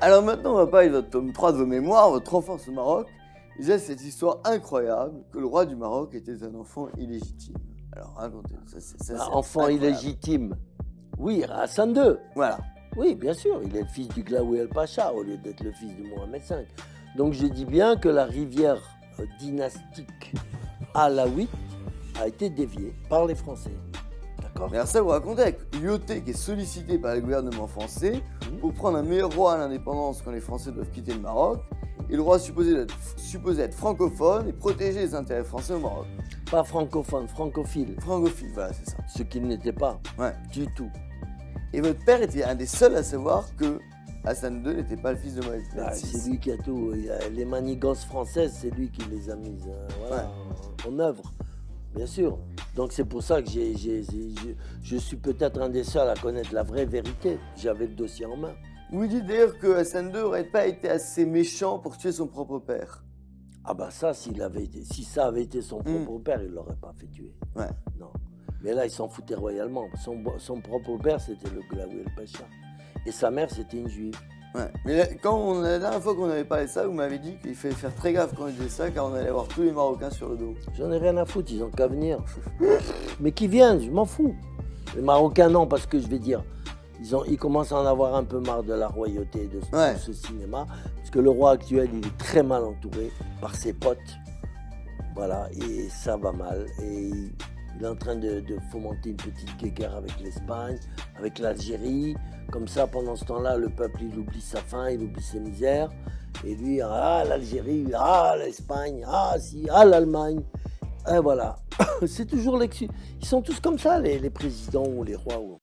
Alors maintenant, on va parler de votre tome 3 de vos mémoires, votre enfance au Maroc. Déjà, cette histoire incroyable que le roi du Maroc était un enfant illégitime. Alors racontez-nous, ça c'est Enfant incroyable. illégitime. Oui, Hassan II. Voilà. Oui, bien sûr, il est le fils du Glaoui el-Pacha au lieu d'être le fils de Mohamed V. Donc je dis bien que la rivière dynastique alaouite a été déviée par les Français. D'accord. Mais alors ça, vous racontez avec Lyoté qui est sollicité par le gouvernement français pour prendre un meilleur roi à l'indépendance quand les Français doivent quitter le Maroc. Et le roi supposé être francophone et protéger les intérêts français au Maroc. Pas francophone, francophile. Francophile, voilà, c'est ça. Ce qu'il n'était pas Ouais. du tout. Et votre père était un des seuls à savoir que Hassan II n'était pas le fils de Mohamed Ah, VI. c'est lui qui a tout. Les manigances françaises, c'est lui qui les a mises voilà, en œuvre, bien sûr. Donc c'est pour ça que je suis peut-être un des seuls à connaître la vraie vérité. J'avais le dossier en main. Vous dites d'ailleurs que Hassan II n'aurait pas été assez méchant pour tuer son propre père. Ah bah ça, si ça avait été son propre père, il ne l'aurait pas fait tuer. Ouais. Non. Mais là, il s'en foutait royalement. Son propre père, c'était le Glaoui el-Pacha. Et sa mère, c'était une juive. Ouais. Mais là, la dernière fois qu'on avait parlé de ça, vous m'avez dit qu'il fallait faire très gaffe quand on disait ça, car on allait avoir tous les Marocains sur le dos. J'en ai rien à foutre, ils ont qu'à venir. Mais qu'ils viennent, je m'en fous. Les Marocains, non, parce que je vais dire, ils commencent à en avoir un peu marre de la royauté, de ce cinéma. Parce que le roi actuel, il est très mal entouré par ses potes. Voilà, et ça va mal. Et il est en train de fomenter une petite guéguerre avec l'Espagne, avec l'Algérie. Comme ça, pendant ce temps-là, le peuple, il oublie sa faim, il oublie ses misères. Et lui, ah, l'Algérie, ah, l'Espagne, ah, si, ah, l'Allemagne. Et voilà. C'est toujours l'excuse. Ils sont tous comme ça, les présidents ou les rois.